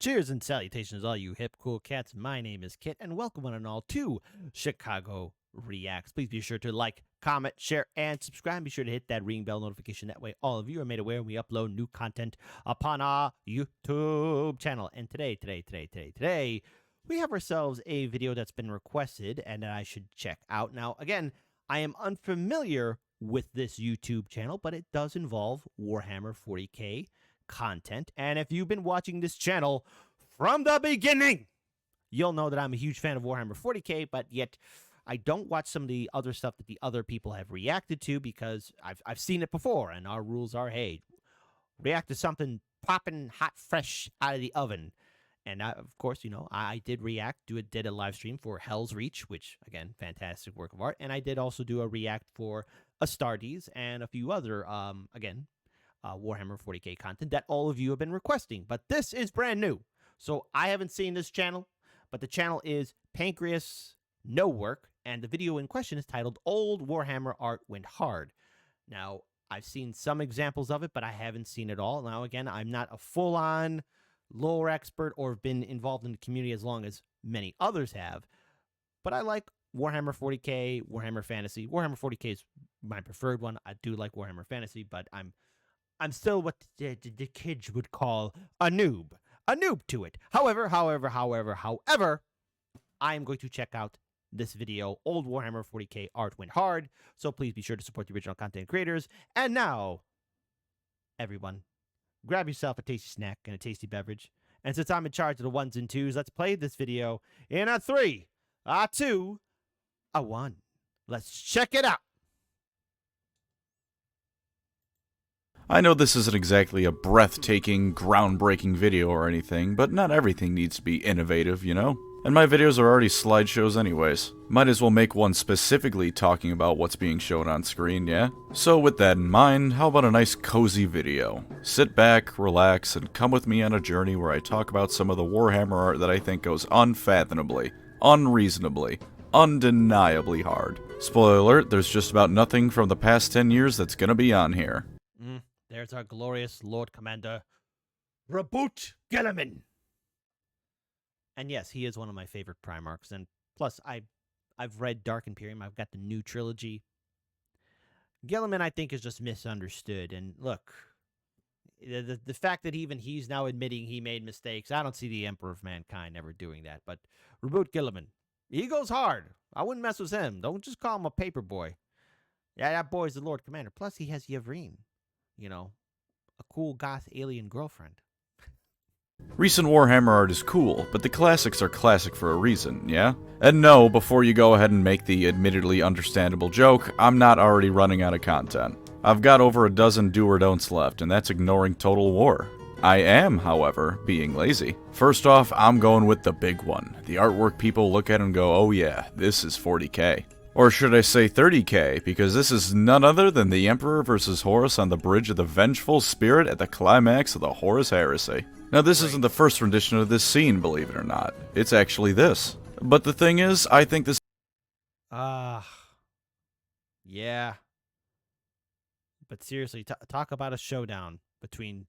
Cheers and salutations, all you hip, cool cats. My name is Kit, and welcome one and all to Chicago Reacts. Please be sure to like, comment, share, and subscribe. Be sure to hit that ring bell notification. That way, all of you are made aware when we upload new content upon our YouTube channel. And today, we have ourselves a video that's been requested and that I should check out. Now, again, I am unfamiliar with this YouTube channel, but it does involve Warhammer 40k content. And if you've been watching this channel from the beginning, you'll know that I'm a huge fan of Warhammer 40k, but yet I don't watch some of the other stuff that the other people have reacted to because I've seen it before, and our rules are, hey, react to something popping hot, fresh out of the oven. And of course, you know, I did react, did a live stream for Hell's Reach, which, again, fantastic work of art. And I did also do a react for Astartes and a few other, Warhammer 40k content that all of you have been requesting. But this is brand new. So I haven't seen this channel, but the channel is PancreasNoWork, and the video in question is titled Old Warhammer Art Went Hard. Now, I've seen some examples of it, but I haven't seen it all. Now, again, I'm not a full-on lore expert or been involved in the community as long as many others have, but I like Warhammer 40k, Warhammer Fantasy. Warhammer 40k is my preferred one. I do like Warhammer Fantasy, but I'm still what the kids would call a noob to it. However, I am going to check out this video, Old Warhammer 40k Art Went Hard, so please be sure to support the original content creators. And now, everyone, grab yourself a tasty snack and a tasty beverage. And since I'm in charge of the ones and twos, let's play this video in a 3, a 2, a 1. Let's check it out. I know this isn't exactly a breathtaking, groundbreaking video or anything, but not everything needs to be innovative, you know? And my videos are already slideshows anyways. Might as well make one specifically talking about what's being shown on screen, yeah? So with that in mind, how about a nice cozy video? Sit back, relax, and come with me on a journey where I talk about some of the Warhammer art that I think goes unfathomably, unreasonably, undeniably hard. Spoiler alert, there's just about nothing from the past 10 years that's gonna be on here. There's our glorious Lord Commander, Reboot Guilliman. And yes, he is one of my favorite Primarchs. And plus, I've read Dark Imperium. I've got the new trilogy. Guilliman, I think, is just misunderstood. And look, the fact that even he's now admitting he made mistakes, I don't see the Emperor of Mankind ever doing that. But Reboot Guilliman, he goes hard. I wouldn't mess with him. Don't just call him a paper boy. Yeah, that boy's the Lord Commander. Plus, he has Yavrin. You know, a cool goth alien girlfriend. Recent Warhammer art is cool, but the classics are classic for a reason, yeah? And no, before you go ahead and make the admittedly understandable joke, I'm not already running out of content. I've got over a dozen do-or-don'ts left, and that's ignoring Total War. I am, however, being lazy. First off, I'm going with the big one. The artwork people look at and go, oh yeah, this is 40k. Or should I say 30k, because this is none other than the Emperor versus Horus on the bridge of the Vengeful Spirit at the climax of the Horus Heresy. Now this isn't the first rendition of this scene, believe it or not. It's actually this. But the thing is, I think this... Yeah. But seriously, talk about a showdown between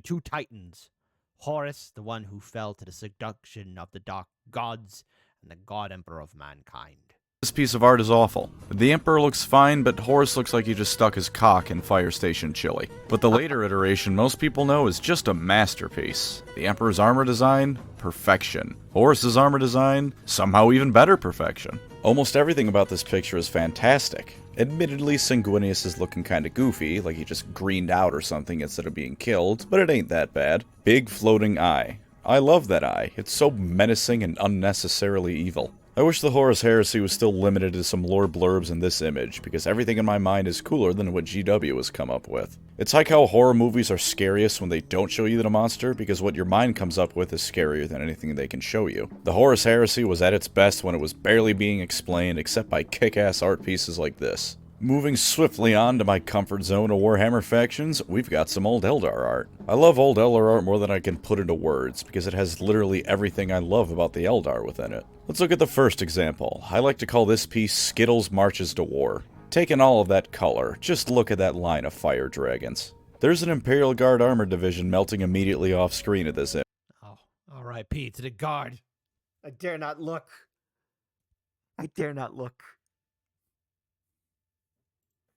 two titans. Horus, the one who fell to the seduction of the dark gods, and the God Emperor of mankind. This piece of art is awful. The Emperor looks fine, but Horus looks like he just stuck his cock in Fire Station chili. But the later iteration most people know is just a masterpiece. The Emperor's armor design, perfection. Horus's armor design, somehow even better perfection. Almost everything about this picture is fantastic. Admittedly, Sanguinius is looking kinda goofy, like he just greened out or something instead of being killed, but it ain't that bad. Big floating eye. I love that eye. It's so menacing and unnecessarily evil. I wish the Horus Heresy was still limited to some lore blurbs in this image, because everything in my mind is cooler than what GW has come up with. It's like how horror movies are scariest when they don't show you the monster, because what your mind comes up with is scarier than anything they can show you. The Horus Heresy was at its best when it was barely being explained except by kick-ass art pieces like this. Moving swiftly on to my comfort zone of Warhammer factions, we've got some old Eldar art. I love old Eldar art more than I can put into words, because it has literally everything I love about the Eldar within it. Let's look at the first example. I like to call this piece Skittles Marches to War. Taking all of that color, just look at that line of fire dragons. There's an Imperial Guard armor division melting immediately off screen at this image. Oh, R.I.P. to the guard. I dare not look. I dare not look.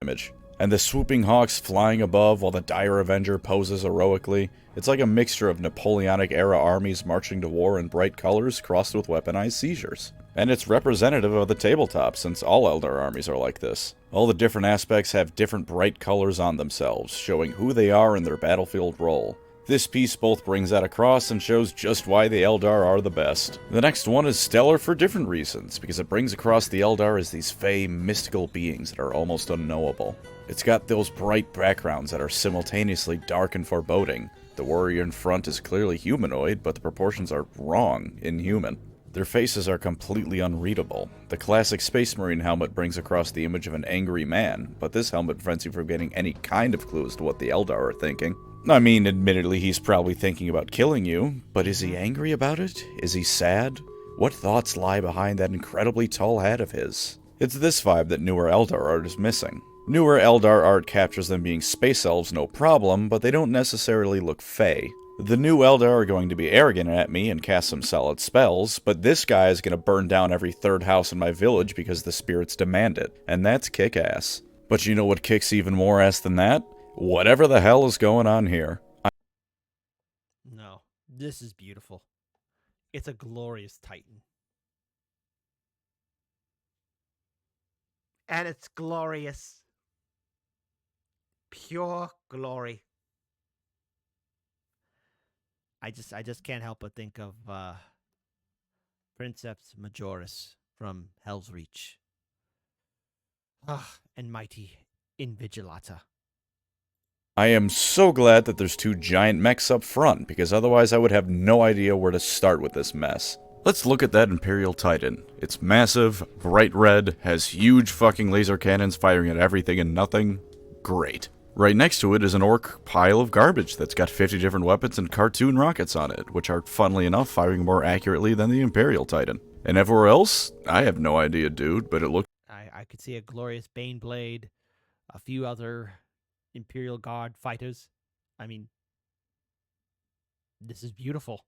Image. And the swooping hawks flying above while the dire Avenger poses heroically. It's like a mixture of Napoleonic-era armies marching to war in bright colors crossed with weaponized seizures. And it's representative of the tabletop, since all Eldar armies are like this. All the different aspects have different bright colors on themselves, showing who they are in their battlefield role. This piece both brings that across and shows just why the Eldar are the best. The next one is stellar for different reasons, because it brings across the Eldar as these fey, mystical beings that are almost unknowable. It's got those bright backgrounds that are simultaneously dark and foreboding. The warrior in front is clearly humanoid, but the proportions are wrong, inhuman. Their faces are completely unreadable. The classic Space Marine helmet brings across the image of an angry man, but this helmet prevents you from getting any kind of clue as to what the Eldar are thinking. I mean, admittedly, he's probably thinking about killing you, but is he angry about it? Is he sad? What thoughts lie behind that incredibly tall hat of his? It's this vibe that newer Eldar art is missing. Newer Eldar art captures them being space elves no problem, but they don't necessarily look fey. The new Eldar are going to be arrogant at me and cast some solid spells, but this guy is going to burn down every third house in my village because the spirits demand it, and that's kick-ass. But you know what kicks even more ass than that? Whatever the hell is going on here. No, this is beautiful. It's a glorious Titan. And it's glorious. Pure glory. I just can't help but think of Princeps Majoris from Hell's Reach. And mighty Invigilata. I am so glad that there's two giant mechs up front, because otherwise I would have no idea where to start with this mess. Let's look at that Imperial Titan. It's massive, bright red, has huge fucking laser cannons firing at everything and nothing. Great. Right next to it is an orc pile of garbage that's got 50 different weapons and cartoon rockets on it, which are, funnily enough, firing more accurately than the Imperial Titan. And everywhere else? I have no idea, dude, but it looks... I could see a glorious Baneblade, a few other Imperial Guard fighters. I mean, this is beautiful.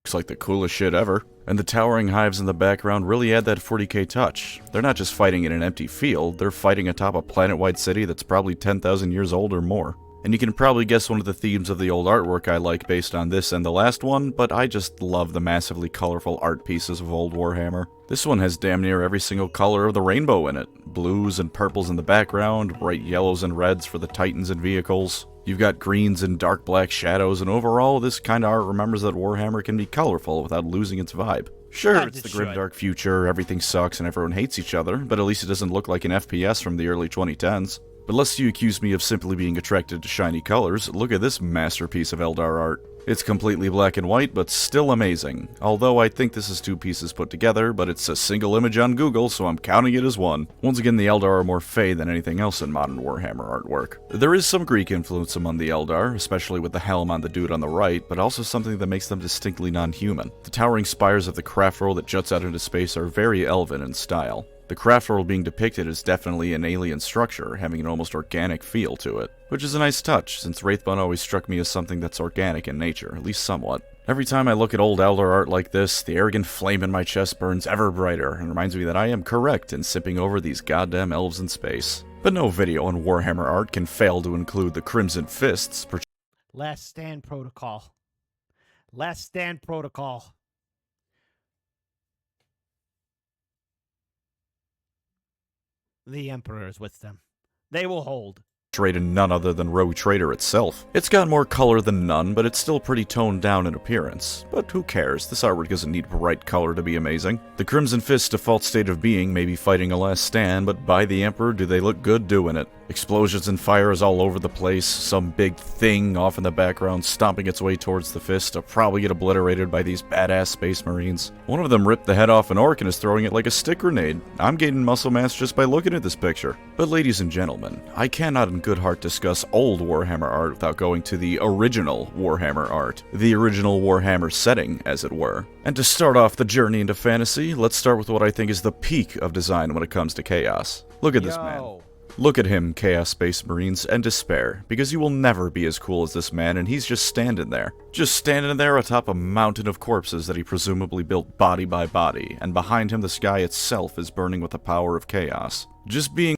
Looks like the coolest shit ever. And the towering hives in the background really add that 40k touch. They're not just fighting in an empty field, they're fighting atop a planet-wide city that's probably 10,000 years old or more. And you can probably guess one of the themes of the old artwork I like based on this and the last one, but I just love the massively colorful art pieces of old Warhammer. This one has damn near every single color of the rainbow in it. Blues and purples in the background, bright yellows and reds for the titans and vehicles. You've got greens and dark black shadows, and overall, this kind of art remembers that Warhammer can be colorful without losing its vibe. Sure, it's the grim dark future, everything sucks and everyone hates each other, but at least it doesn't look like an FPS from the early 2010s. But lest you accuse me of simply being attracted to shiny colors, look at this masterpiece of Eldar art. It's completely black and white, but still amazing. Although I think this is two pieces put together, but it's a single image on Google, so I'm counting it as one. Once again, the Eldar are more fey than anything else in modern Warhammer artwork. There is some Greek influence among the Eldar, especially with the helm on the dude on the right, but also something that makes them distinctly non-human. The towering spires of the craft roll that juts out into space are very elven in style. The craft roll being depicted is definitely an alien structure, having an almost organic feel to it. Which is a nice touch, since Wraithbone always struck me as something that's organic in nature, at least somewhat. Every time I look at old Eldar art like this, the arrogant flame in my chest burns ever brighter, and reminds me that I am correct in sipping over these goddamn elves in space. But no video on Warhammer art can fail to include the Crimson Fists. Last Stand Protocol. Last Stand Protocol. The Emperor is with them. They will hold. Portrayed in none other than Rogue Trader itself. It's got more color than none, but it's still pretty toned down in appearance. But who cares? This artwork doesn't need bright color to be amazing. The Crimson Fist's default state of being may be fighting a last stand, but by the Emperor, do they look good doing it? Explosions and fires all over the place, some big thing off in the background stomping its way towards the fist to probably get obliterated by these badass space marines. One of them ripped the head off an orc and is throwing it like a stick grenade. I'm gaining muscle mass just by looking at this picture. But ladies and gentlemen, I cannot in good heart discuss old Warhammer art without going to the original Warhammer art. The original Warhammer setting, as it were. And to start off the journey into fantasy, let's start with what I think is the peak of design when it comes to chaos. Look at this man. Look at him, Chaos Space Marines, and despair, because you will never be as cool as this man, and he's just standing there. Just standing there atop a mountain of corpses that he presumably built body by body, and behind him the sky itself is burning with the power of chaos. Just being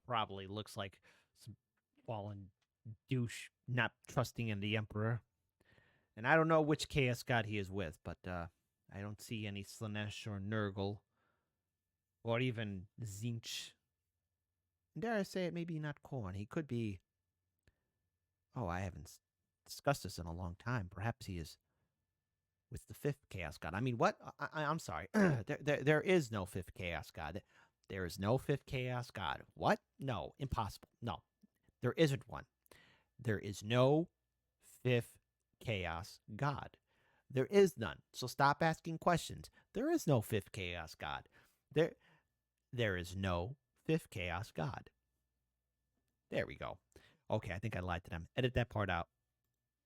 Probably looks like some fallen douche not trusting in the Emperor. And I don't know which Chaos God he is with, but I don't see any Slanesh or Nurgle, or even Zinch. Dare I say it, maybe not Korn. He could be... Oh, I haven't discussed this in a long time. Perhaps he is with the 5th Chaos God. I mean, what? I'm sorry. There is no 5th Chaos God. There is no 5th Chaos God. What? No, impossible. No, there isn't one. There is no 5th Chaos God. There is none. So stop asking questions. There is no 5th Chaos God. There is no 5th Chaos God. There we go. Okay, I think I lied to them. Edit that part out.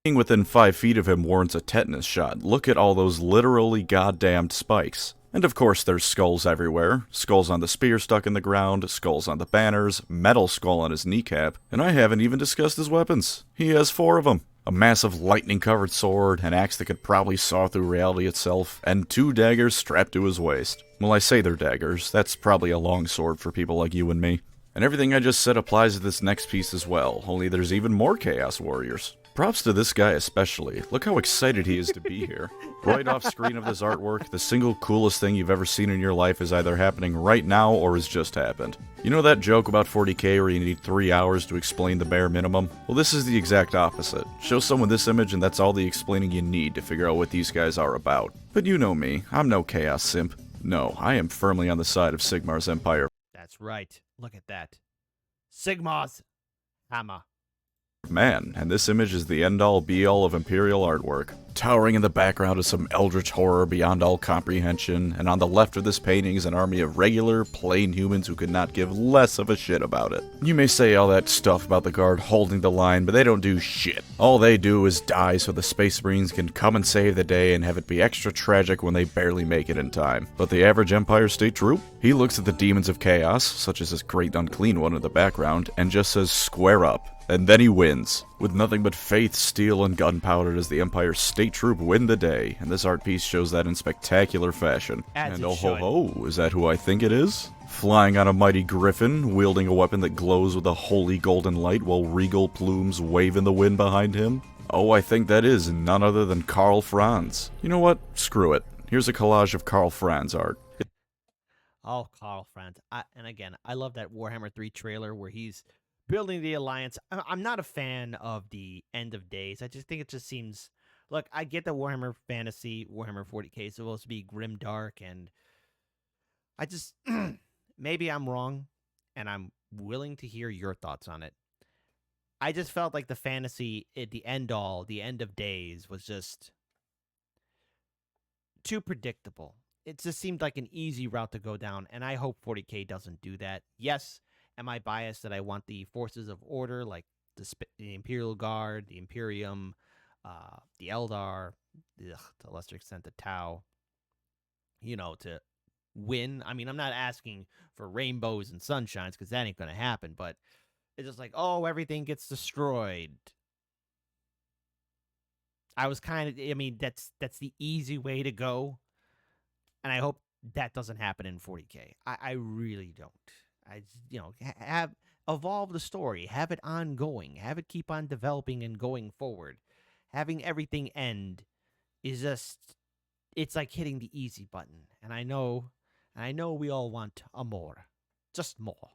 Being within 5 feet of him warrants a tetanus shot. Look at all those literally goddamned spikes. And of course there's skulls everywhere. Skulls on the spear stuck in the ground, skulls on the banners, metal skull on his kneecap, and I haven't even discussed his weapons. He has 4 of them. A massive lightning-covered sword, an axe that could probably saw through reality itself, and 2 daggers strapped to his waist. Well, I say they're daggers. That's probably a long sword for people like you and me. And everything I just said applies to this next piece as well, only there's even more Chaos Warriors. Props to this guy especially. Look how excited he is to be here. Right off screen of this artwork, the single coolest thing you've ever seen in your life is either happening right now or has just happened. You know that joke about 40k where you need 3 hours to explain the bare minimum? Well, this is the exact opposite. Show someone this image and that's all the explaining you need to figure out what these guys are about. But you know me, I'm no chaos simp. No, I am firmly on the side of Sigmar's empire. That's right. Look at that. Sigmar's hammer. Man, and this image is the end-all be-all of Imperial artwork. Towering in the background is some eldritch horror beyond all comprehension, and on the left of this painting is an army of regular, plain humans who could not give less of a shit about it. You may say all that stuff about the guard holding the line, but they don't do shit. All they do is die so the Space Marines can come and save the day and have it be extra tragic when they barely make it in time. But the average Empire State troop? He looks at the demons of chaos, such as this great unclean one in the background, and just says square up. And then he wins. With nothing but faith, steel, and gunpowder does the Empire State Troop win the day, and this art piece shows that in spectacular fashion. And oh ho ho, is that who I think it is? Flying on a mighty griffin, wielding a weapon that glows with a holy golden light while regal plumes wave in the wind behind him? Oh, I think that is none other than Karl Franz. You know what? Screw it. Here's a collage of Karl Franz art. Oh, Karl Franz. And again, I love that Warhammer 3 trailer where he's building the alliance. I'm not a fan of the end of days. I just think it just seems... Look, I get the Warhammer Fantasy, Warhammer 40k is supposed to be grim dark, and I just... maybe I'm wrong, and I'm willing to hear your thoughts on it. I just felt like the fantasy at the end of days was just too predictable. It just seemed like an easy route to go down, and I hope 40k doesn't do that. Yes, am I biased that I want the forces of order, like the Imperial Guard, the Imperium, the Eldar, to a lesser extent the Tau, to win? I mean, I'm not asking for rainbows and sunshines, because that ain't going to happen, but it's just like, oh, everything gets destroyed. That's the easy way to go, and I hope that doesn't happen in 40k. I really don't. Evolve the story, have it ongoing, have it keep on developing and going forward. Having everything end is just, it's like hitting the easy button. And I know we all want just more.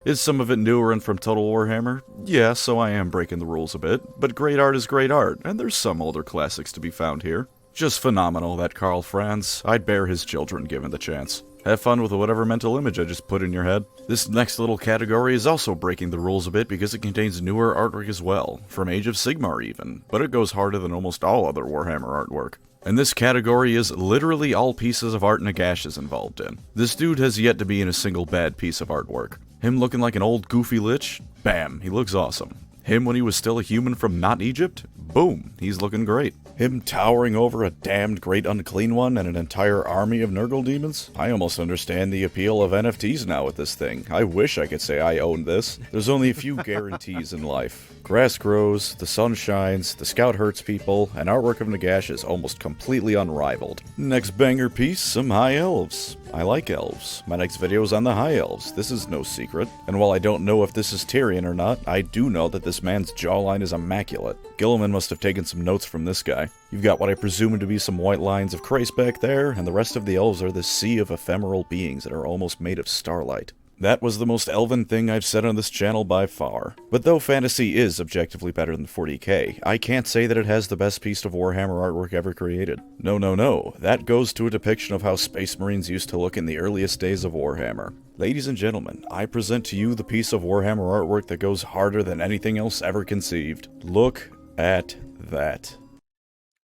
Is some of it newer and from Total Warhammer? Yeah, so I am breaking the rules a bit, but great art is great art, and there's some older classics to be found here. Just phenomenal, that Karl Franz. I'd bear his children given the chance. Have fun with whatever mental image I just put in your head. This next little category is also breaking the rules a bit because it contains newer artwork as well, from Age of Sigmar even, but it goes harder than almost all other Warhammer artwork. And this category is literally all pieces of art Nagash is involved in. This dude has yet to be in a single bad piece of artwork. Him looking like an old goofy lich? Bam, he looks awesome. Him when he was still a human from not Egypt? Boom, he's looking great. Him towering over a damned great unclean one and an entire army of Nurgle demons? I almost understand the appeal of NFTs now with this thing. I wish I could say I owned this. There's only a few guarantees in life. Grass grows, the sun shines, the scout hurts people, and artwork of Nagash is almost completely unrivaled. Next banger piece, some high elves. I like elves. My next video is on the high elves. This is no secret. And while I don't know if this is Tyrion or not, I do know that this man's jawline is immaculate. Gilliman must have taken some notes from this guy. You've got what I presume to be some white lines of Christ back there, and the rest of the elves are this sea of ephemeral beings that are almost made of starlight. That was the most elven thing I've said on this channel by far. But though fantasy is objectively better than 40k, I can't say that it has the best piece of Warhammer artwork ever created. No, no, no. That goes to a depiction of how Space Marines used to look in the earliest days of Warhammer. Ladies and gentlemen, I present to you the piece of Warhammer artwork that goes harder than anything else ever conceived. Look at that.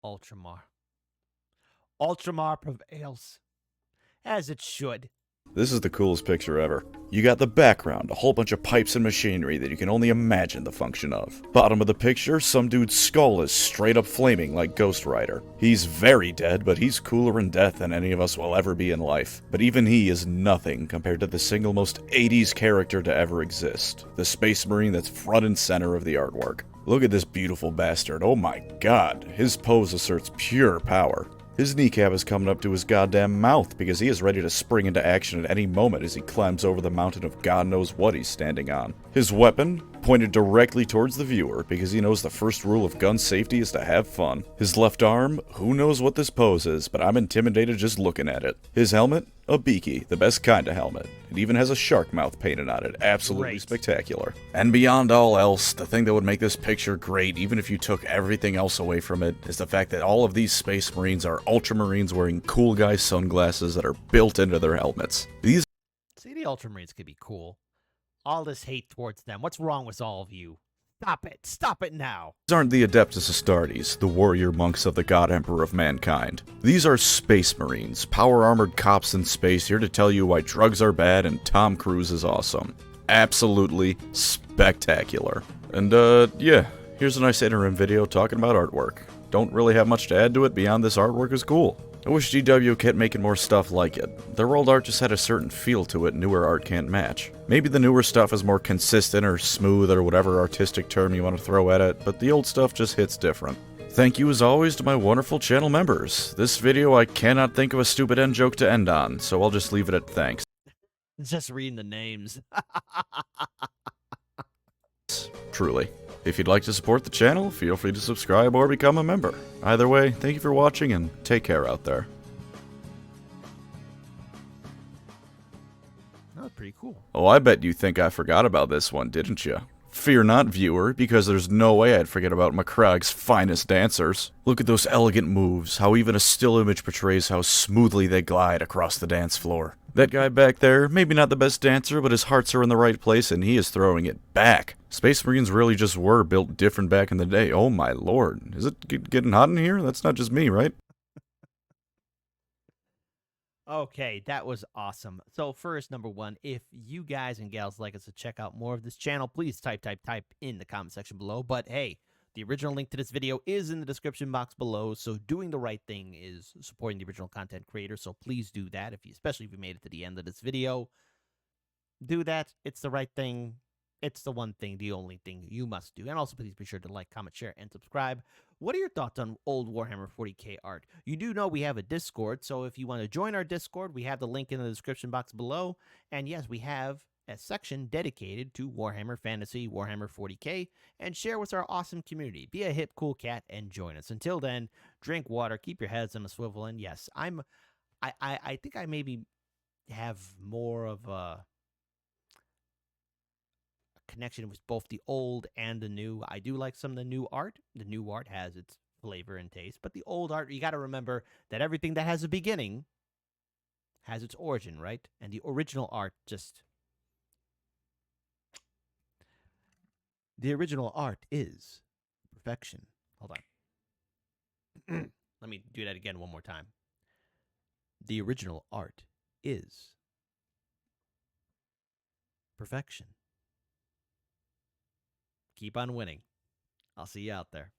Ultramar. Ultramar prevails. As it should. This is the coolest picture ever. You got the background, a whole bunch of pipes and machinery that you can only imagine the function of. Bottom of the picture, some dude's skull is straight up flaming like Ghost Rider. He's very dead, but he's cooler in death than any of us will ever be in life. But even he is nothing compared to the single most 80s character to ever exist. The Space Marine that's front and center of the artwork. Look at this beautiful bastard, oh my god. His pose asserts pure power. His kneecap is coming up to his goddamn mouth because he is ready to spring into action at any moment as he climbs over the mountain of God knows what he's standing on. His weapon pointed directly towards the viewer because he knows the first rule of gun safety is to have fun. His left arm, who knows what this pose is, but I'm intimidated just looking at it. His helmet, a beaky, the best kind of helmet. It even has a shark mouth painted on it. Absolutely spectacular. And beyond all else, the thing that would make this picture great, even if you took everything else away from it, is the fact that all of these Space Marines are Ultramarines wearing cool guy sunglasses that are built into their helmets. See, the Ultramarines could be cool. All this hate towards them. What's wrong with all of you? Stop it. Stop it now. These aren't the Adeptus Astartes, the warrior monks of the God Emperor of mankind. These are Space Marines, power-armored cops in space here to tell you why drugs are bad and Tom Cruise is awesome. Absolutely spectacular. And, yeah, here's a nice interim video talking about artwork. Don't really have much to add to it beyond this artwork is cool. I wish GW kept making more stuff like it. Their old art just had a certain feel to it newer art can't match. Maybe the newer stuff is more consistent or smooth or whatever artistic term you want to throw at it, but the old stuff just hits different. Thank you as always to my wonderful channel members. This video I cannot think of a stupid end joke to end on, so I'll just leave it at thanks. Just reading the names. Truly. If you'd like to support the channel, feel free to subscribe or become a member. Either way, thank you for watching and take care out there. That was pretty cool. Oh, I bet you think I forgot about this one, didn't you? Fear not, viewer, because there's no way I'd forget about Macragge's finest dancers. Look at those elegant moves, how even a still image portrays how smoothly they glide across the dance floor. That guy back there, maybe not the best dancer, but his hearts are in the right place and he is throwing it back. Space Marines really just were built different back in the day. Oh my lord. Is it getting hot in here? That's not just me, right? Okay, that was awesome. So first, number one, if you guys and gals like us to check out more of this channel, please type in the comment section below. But hey, the original link to this video is in the description box below, so doing the right thing is supporting the original content creator, so please do that, especially if you made it to the end of this video. Do that. It's the right thing. It's the one thing, the only thing you must do. And also, please be sure to like, comment, share, and subscribe. What are your thoughts on old Warhammer 40k art? You do know we have a Discord, so if you want to join our Discord, we have the link in the description box below. And yes, we have a section dedicated to Warhammer Fantasy, Warhammer 40k, and share with our awesome community. Be a hip, cool cat and join us. Until then, drink water, keep your heads on a swivel, and yes, I think I maybe have more of a connection with both the old and the new. I do like some of the new art. The new art has its flavor and taste, but the old art, you got to remember that everything that has a beginning has its origin, right? And the original art just... The original art is perfection. Hold on. Let me do that again one more time. The original art is perfection. Keep on winning. I'll see you out there.